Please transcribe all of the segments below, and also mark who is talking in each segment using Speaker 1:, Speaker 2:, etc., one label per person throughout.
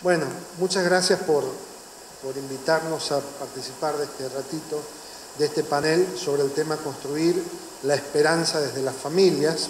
Speaker 1: Bueno, muchas gracias por invitarnos a participar de este ratito, de este panel sobre el tema construir la esperanza desde las familias.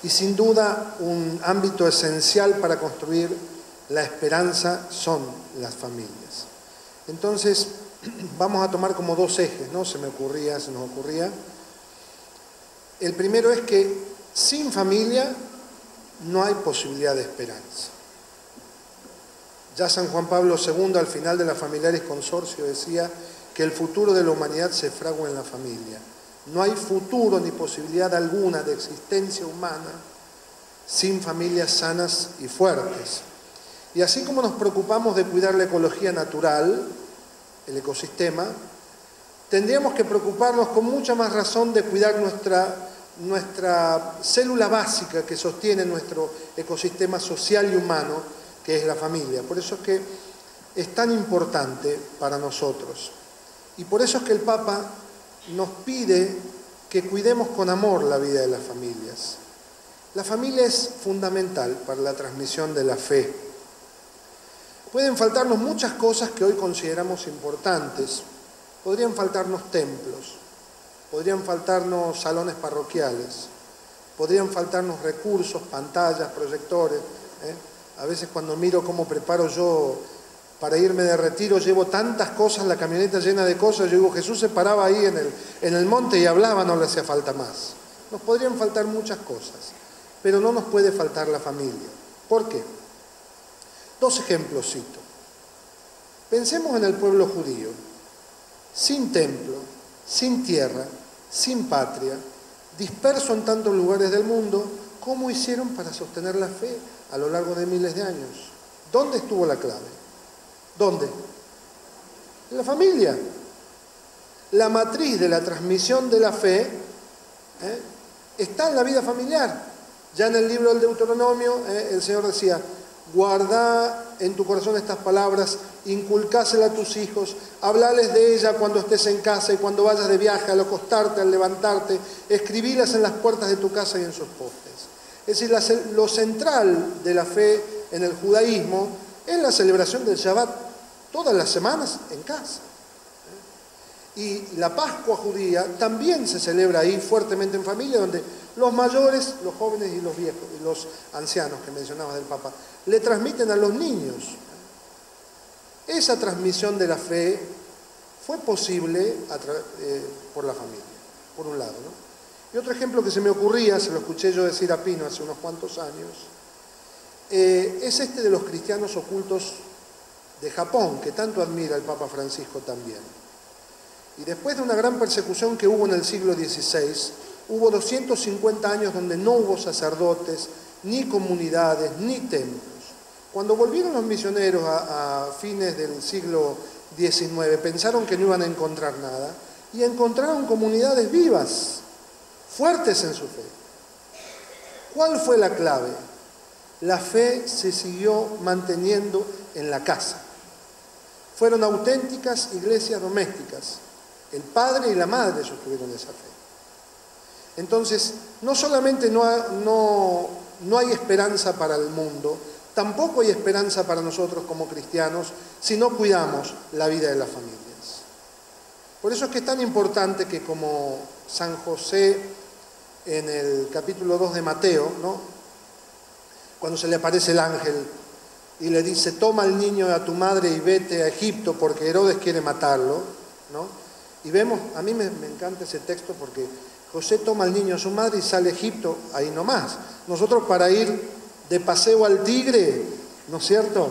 Speaker 1: Y sin duda un ámbito esencial para construir la esperanza son las familias. Entonces, vamos a tomar como dos ejes, ¿no? Se nos ocurría. El primero es que sin familia no hay posibilidad de esperanza. Ya San Juan Pablo II, al final de la Familiaris Consortio, decía que el futuro de la humanidad se fragua en la familia. No hay futuro ni posibilidad alguna de existencia humana sin familias sanas y fuertes. Y así como nos preocupamos de cuidar la ecología natural, el ecosistema, tendríamos que preocuparnos con mucha más razón de cuidar nuestra célula básica que sostiene nuestro ecosistema social y humano, que es la familia. Por eso es que es tan importante para nosotros. Y por eso es que el Papa nos pide que cuidemos con amor la vida de las familias. La familia es fundamental para la transmisión de la fe. Pueden faltarnos muchas cosas que hoy consideramos importantes. Podrían faltarnos templos, podrían faltarnos salones parroquiales, podrían faltarnos recursos, pantallas, proyectores. A veces cuando miro cómo preparo yo para irme de retiro, llevo tantas cosas, la camioneta llena de cosas, yo digo, Jesús se paraba ahí en el monte y hablaba, no le hacía falta más. Nos podrían faltar muchas cosas, pero no nos puede faltar la familia. ¿Por qué? Dos ejemplos cito. Pensemos en el pueblo judío, sin templo, sin tierra, sin patria, disperso en tantos lugares del mundo. ¿Cómo hicieron para sostener la fe a lo largo de miles de años? ¿Dónde estuvo la clave? ¿Dónde? En la familia. La matriz de la transmisión de la fe está en la vida familiar. Ya en el libro del Deuteronomio el Señor decía, guarda en tu corazón estas palabras, inculcáselas a tus hijos, hablales de ella cuando estés en casa y cuando vayas de viaje, al acostarte, al levantarte, escribílas en las puertas de tu casa y en sus postes. Es decir, lo central de la fe en el judaísmo es la celebración del Shabbat todas las semanas en casa. Y la Pascua judía también se celebra ahí fuertemente en familia, donde los mayores, los jóvenes y los viejos, y los ancianos que mencionaba del Papa, le transmiten a los niños. Esa transmisión de la fe fue posible por la familia, por un lado, ¿no? Y otro ejemplo que se me ocurría, se lo escuché yo decir a Pino hace unos cuantos años, es este de los cristianos ocultos de Japón, que tanto admira el Papa Francisco también. Y después de una gran persecución que hubo en el siglo XVI, hubo 250 años donde no hubo sacerdotes, ni comunidades, ni templos. Cuando volvieron los misioneros a fines del siglo XIX, pensaron que no iban a encontrar nada, y encontraron comunidades vivas, fuertes en su fe. ¿Cuál fue la clave? La fe se siguió manteniendo en la casa. Fueron auténticas iglesias domésticas. El padre y la madre sostuvieron esa fe. Entonces, no solamente no hay esperanza para el mundo, tampoco hay esperanza para nosotros como cristianos si no cuidamos la vida de las familias. Por eso es que es tan importante que como San José en el capítulo 2 de Mateo, ¿no? Cuando se le aparece el ángel y le dice, toma al niño y a tu madre y vete a Egipto porque Herodes quiere matarlo, ¿no? Y vemos, a mí me encanta ese texto porque José toma al niño a su madre y sale a Egipto ahí nomás. Nosotros para ir de paseo al Tigre, ¿no es cierto?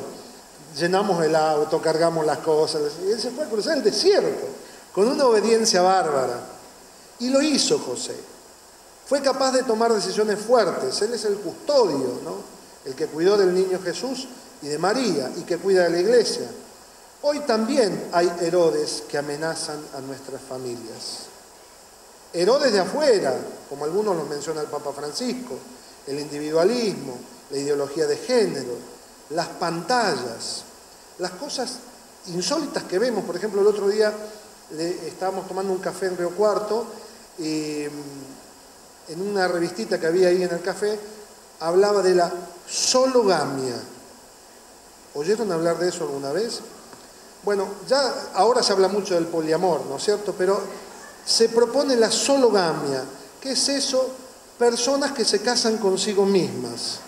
Speaker 1: Llenamos el auto, cargamos las cosas, y él se fue a cruzar el desierto con una obediencia bárbara. Y lo hizo José. Fue capaz de tomar decisiones fuertes. Él es el custodio, ¿no? El que cuidó del niño Jesús y de María y que cuida de la iglesia. Hoy también hay Herodes que amenazan a nuestras familias. Herodes de afuera, como algunos los menciona el Papa Francisco, el individualismo, la ideología de género, las pantallas, las cosas insólitas que vemos. Por ejemplo, el otro día estábamos tomando un café en Río Cuarto y en una revistita que había ahí en el café hablaba de la sologamia. ¿Oyeron hablar de eso alguna vez? Bueno, ya ahora se habla mucho del poliamor, ¿no es cierto? Pero se propone la sologamia. ¿Qué es eso? Personas que se casan consigo mismas.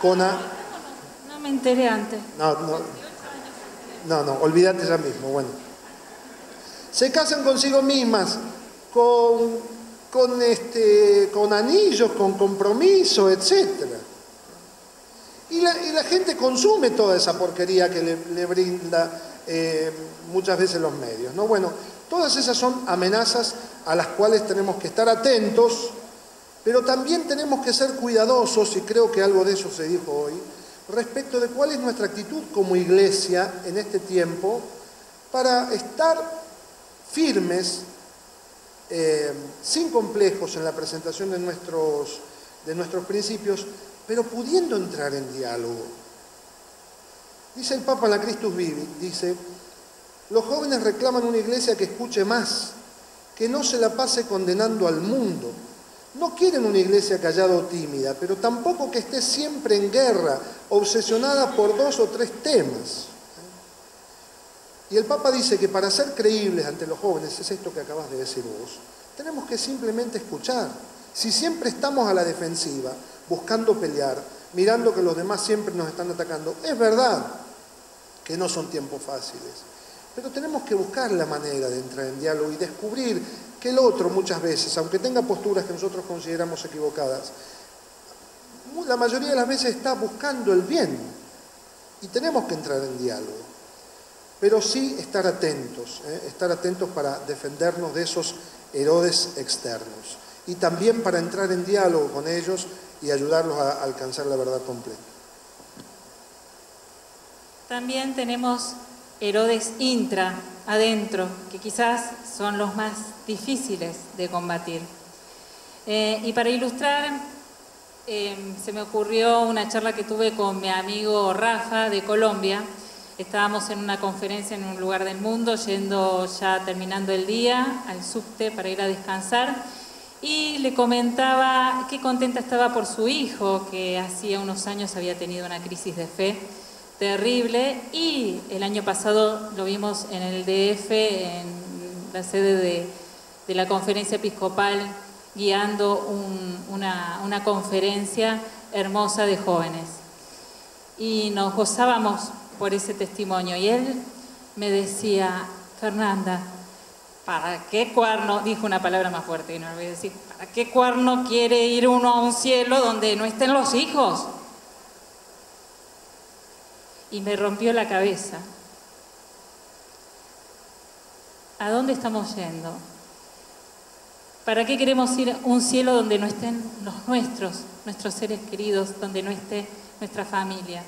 Speaker 2: No me enteré antes.
Speaker 1: No, olvídate ya mismo, bueno. Se casan consigo mismas, con anillos, con compromiso, etcétera. Y la gente consume toda esa porquería que le brinda muchas veces los medios, ¿no? Bueno, todas esas son amenazas a las cuales tenemos que estar atentos, pero también tenemos que ser cuidadosos, y creo que algo de eso se dijo hoy, respecto de cuál es nuestra actitud como iglesia en este tiempo para estar firmes, sin complejos en la presentación de nuestros principios, pero pudiendo entrar en diálogo. Dice el Papa en la Christus Vivi, dice, los jóvenes reclaman una iglesia que escuche más, que no se la pase condenando al mundo. No quieren una iglesia callada o tímida, pero tampoco que esté siempre en guerra, obsesionada por 2 o 3 temas. Y el Papa dice que para ser creíbles ante los jóvenes, es esto que acabas de decir vos, tenemos que simplemente escuchar. Si siempre estamos a la defensiva, buscando pelear, mirando que los demás siempre nos están atacando, es verdad que no son tiempos fáciles, pero tenemos que buscar la manera de entrar en diálogo y descubrir que el otro muchas veces, aunque tenga posturas que nosotros consideramos equivocadas, la mayoría de las veces está buscando el bien y tenemos que entrar en diálogo, pero sí estar atentos para defendernos de esos Herodes externos y también para entrar en diálogo con ellos y ayudarlos a alcanzar la verdad completa.
Speaker 2: También tenemos Herodes adentro, que quizás son los más difíciles de combatir. Y para ilustrar, se me ocurrió una charla que tuve con mi amigo Rafa de Colombia. Estábamos en una conferencia en un lugar del mundo, terminando el día al subte para ir a descansar, y le comentaba qué contenta estaba por su hijo, que hacía unos años había tenido una crisis de fe terrible, y el año pasado lo vimos en el DF, en la sede de la conferencia episcopal, guiando una conferencia hermosa de jóvenes. Y nos gozábamos por ese testimonio. Y él me decía, Fernanda, ¿para qué cuerno? Dijo una palabra más fuerte y no lo voy a decir. ¿Para qué cuerno quiere ir uno a un cielo donde no estén los hijos? Y me rompió la cabeza. ¿A dónde estamos yendo? ¿Para qué queremos ir a un cielo donde no estén los nuestros seres queridos, donde no esté nuestra familia?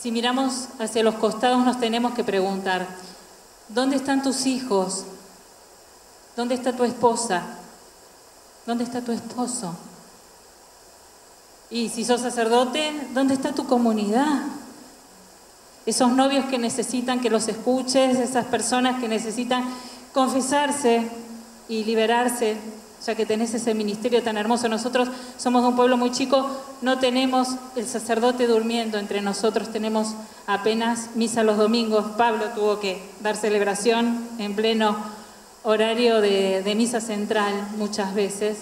Speaker 2: Si miramos hacia los costados nos tenemos que preguntar, ¿dónde están tus hijos? ¿Dónde está tu esposa? ¿Dónde está tu esposo? Y si sos sacerdote, ¿dónde está tu comunidad? Esos novios que necesitan que los escuches, esas personas que necesitan confesarse y liberarse, ya que tenés ese ministerio tan hermoso. Nosotros somos un pueblo muy chico, no tenemos el sacerdote durmiendo entre nosotros, tenemos apenas misa los domingos. Pablo tuvo que dar celebración en pleno horario de misa central muchas veces.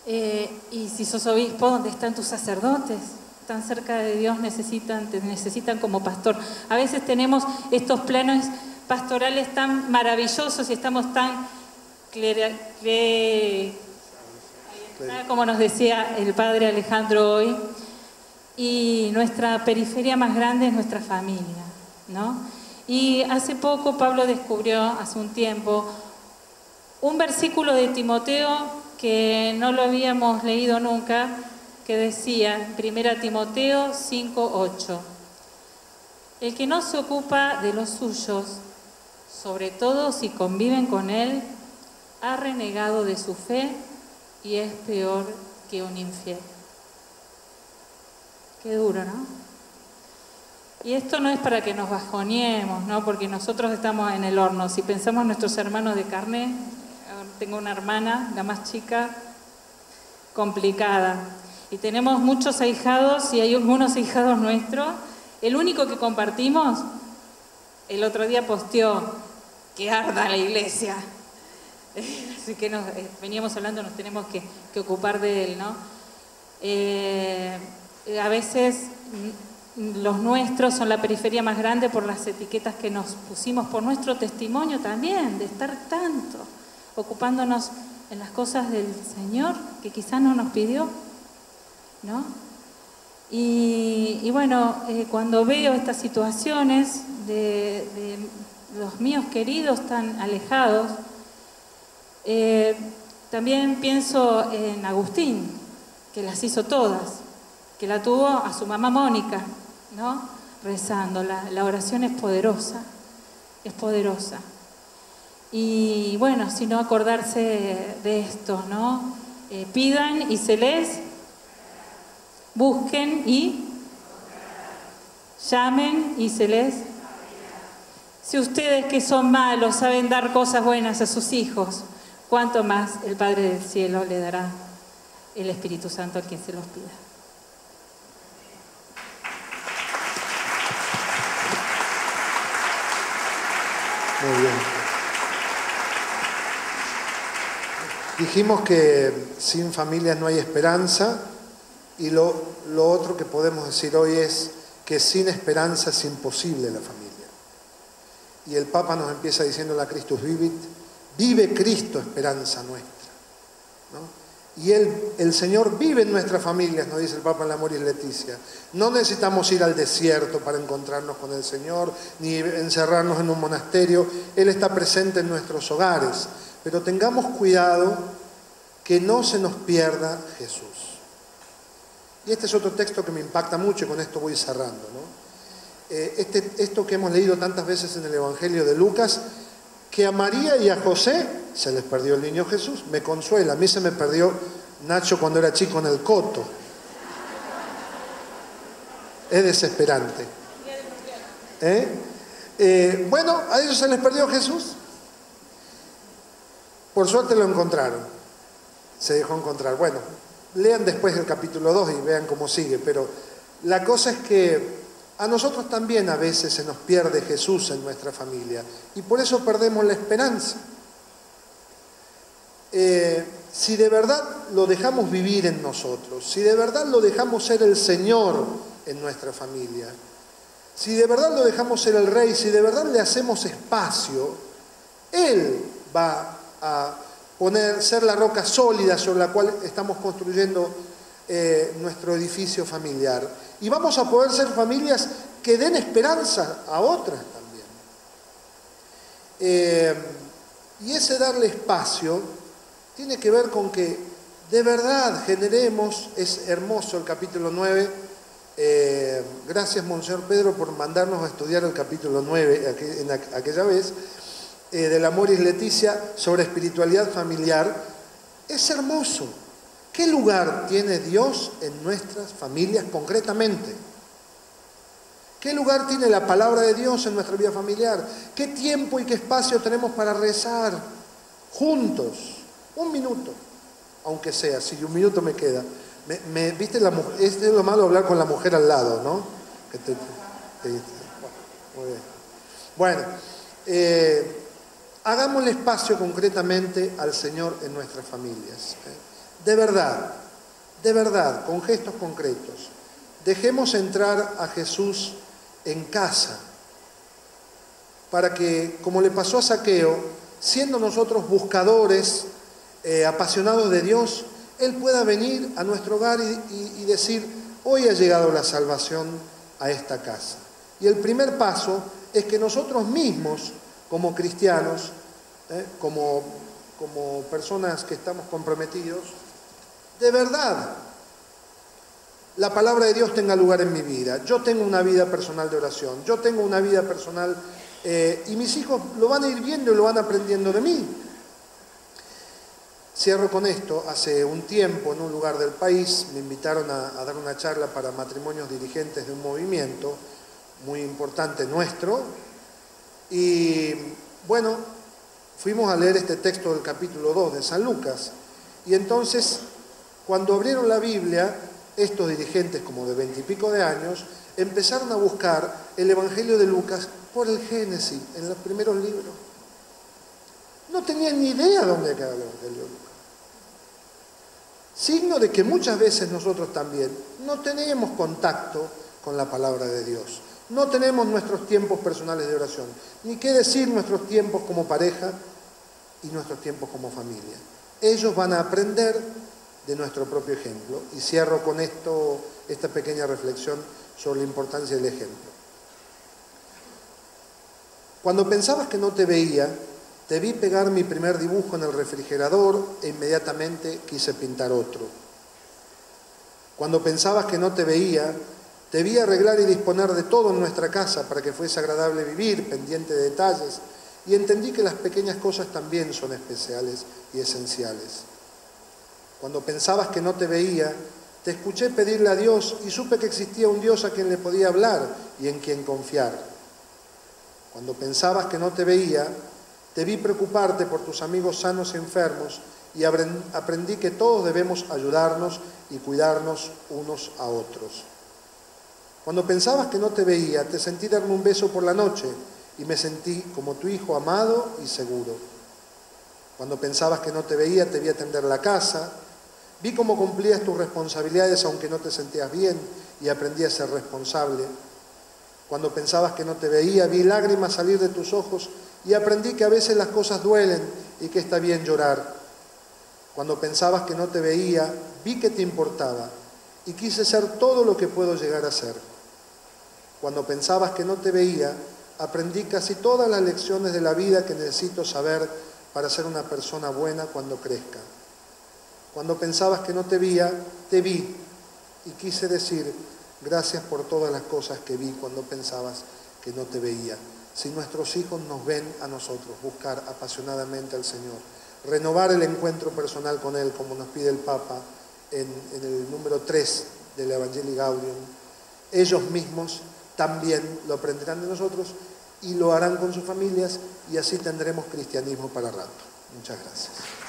Speaker 2: Y si sos obispo, ¿dónde están tus sacerdotes? Tan cerca de Dios te necesitan como pastor. A veces tenemos estos planos pastorales tan maravillosos y estamos tan como nos decía el padre Alejandro hoy, y nuestra periferia más grande es nuestra familia, ¿no? Y hace poco Pablo descubrió, hace un tiempo, un versículo de Timoteo que no lo habíamos leído nunca, que decía, 1 Timoteo 5:8, el que no se ocupa de los suyos, sobre todo si conviven con él, ha renegado de su fe y es peor que un infiel. Qué duro, ¿no? Y esto no es para que nos bajoneemos, ¿no? Porque nosotros estamos en el horno. Si pensamos en nuestros hermanos de carne, tengo una hermana, la más chica, complicada. Y tenemos muchos ahijados y hay algunos ahijados nuestros. El único que compartimos, el otro día posteó que arda la iglesia. Así que veníamos hablando, nos tenemos que ocupar de él, ¿no? A veces los nuestros son la periferia más grande por las etiquetas que nos pusimos, por nuestro testimonio también, de estar tanto ocupándonos en las cosas del Señor que quizás no nos pidió, ¿no? Y bueno, cuando veo estas situaciones de los míos queridos tan alejados, también pienso en Agustín, que las hizo todas, que la tuvo a su mamá Mónica, ¿no? Rezando. La oración es poderosa, es poderosa. Y bueno, si no acordarse de esto, ¿no? Pidan y se les, busquen y llamen y se les. Si ustedes que son malos saben dar cosas buenas a sus hijos, ¿cuánto más el Padre del Cielo le dará el Espíritu Santo al quien se los pida?
Speaker 1: Muy bien. Dijimos que sin familias no hay esperanza, y lo otro que podemos decir hoy es que sin esperanza es imposible la familia. Y el Papa nos empieza diciendo la Christus Vivit, vive Cristo, esperanza nuestra, ¿no? Y el Señor vive en nuestras familias, nos dice el Papa en la Amoris Laetitia. No necesitamos ir al desierto para encontrarnos con el Señor, ni encerrarnos en un monasterio. Él está presente en nuestros hogares. Pero tengamos cuidado que no se nos pierda Jesús. Y este es otro texto que me impacta mucho, y con esto voy cerrando, ¿no? Esto que hemos leído tantas veces en el Evangelio de Lucas, que a María y a José se les perdió el niño Jesús. Me consuela, a mí se me perdió Nacho cuando era chico en el coto. Es desesperante. Bueno, a ellos se les perdió Jesús. Por suerte lo encontraron. Se dejó encontrar. Bueno, lean después el capítulo 2 y vean cómo sigue. Pero la cosa es que a nosotros también a veces se nos pierde Jesús en nuestra familia. Y por eso perdemos la esperanza. Si de verdad lo dejamos vivir en nosotros, si de verdad lo dejamos ser el Señor en nuestra familia, si de verdad lo dejamos ser el Rey, si de verdad le hacemos espacio, Él va a ser la roca sólida sobre la cual estamos construyendo nuestro edificio familiar. Y vamos a poder ser familias que den esperanza a otras también. Y ese darle espacio tiene que ver con que de verdad generemos, es hermoso el capítulo 9, gracias Monseñor Pedro por mandarnos a estudiar el capítulo 9 en aquella vez, del Amoris Laetitia sobre espiritualidad familiar. Es hermoso. ¿Qué lugar tiene Dios en nuestras familias concretamente? ¿Qué lugar tiene la palabra de Dios en nuestra vida familiar? ¿Qué tiempo y qué espacio tenemos para rezar juntos? Un minuto, aunque sea, si un minuto me queda. ¿Viste? Es lo malo hablar con la mujer al lado, ¿no? Muy bien. Bueno, hagámosle espacio concretamente al Señor en nuestras familias. De verdad, con gestos concretos. Dejemos entrar a Jesús en casa, para que, como le pasó a Zaqueo, siendo nosotros buscadores, apasionados de Dios, Él pueda venir a nuestro hogar y decir, hoy ha llegado la salvación a esta casa. Y el primer paso es que nosotros mismos, como cristianos, como personas que estamos comprometidos, de verdad, la palabra de Dios tenga lugar en mi vida. Yo tengo una vida personal de oración, yo tengo una vida personal, y mis hijos lo van a ir viendo y lo van aprendiendo de mí. Cierro con esto. Hace un tiempo, en un lugar del país, me invitaron a dar una charla para matrimonios dirigentes de un movimiento muy importante nuestro. Y bueno, fuimos a leer este texto del capítulo 2 de San Lucas. Y entonces, cuando abrieron la Biblia, estos dirigentes, como de 20 y pico de años, empezaron a buscar el Evangelio de Lucas por el Génesis, en los primeros libros. No tenían ni idea dónde quedaba el Evangelio de Lucas. Signo de que muchas veces nosotros también no tenemos contacto con la palabra de Dios. No tenemos nuestros tiempos personales de oración, ni qué decir nuestros tiempos como pareja y nuestros tiempos como familia. Ellos van a aprender de nuestro propio ejemplo. Y cierro con esto, esta pequeña reflexión sobre la importancia del ejemplo. Cuando pensabas que no te veía, te vi pegar mi primer dibujo en el refrigerador e inmediatamente quise pintar otro. Cuando pensabas que no te veía, te vi arreglar y disponer de todo en nuestra casa para que fuese agradable vivir, pendiente de detalles, y entendí que las pequeñas cosas también son especiales y esenciales. Cuando pensabas que no te veía, te escuché pedirle a Dios y supe que existía un Dios a quien le podía hablar y en quien confiar. Cuando pensabas que no te veía, te vi preocuparte por tus amigos sanos y enfermos y aprendí que todos debemos ayudarnos y cuidarnos unos a otros. Cuando pensabas que no te veía, te sentí darme un beso por la noche y me sentí como tu hijo amado y seguro. Cuando pensabas que no te veía, te vi atender la casa, vi cómo cumplías tus responsabilidades aunque no te sentías bien y aprendí a ser responsable. Cuando pensabas que no te veía, vi lágrimas salir de tus ojos y aprendí que a veces las cosas duelen y que está bien llorar. Cuando pensabas que no te veía, vi que te importaba y quise ser todo lo que puedo llegar a ser. Cuando pensabas que no te veía, aprendí casi todas las lecciones de la vida que necesito saber para ser una persona buena cuando crezca. Cuando pensabas que no te veía, te vi y quise decir gracias por todas las cosas que vi cuando pensabas que no te veía. Si nuestros hijos nos ven a nosotros, buscar apasionadamente al Señor, renovar el encuentro personal con Él, como nos pide el Papa en el número 3 del Evangelii Gaudium, ellos mismos también lo aprenderán de nosotros y lo harán con sus familias y así tendremos cristianismo para rato. Muchas gracias.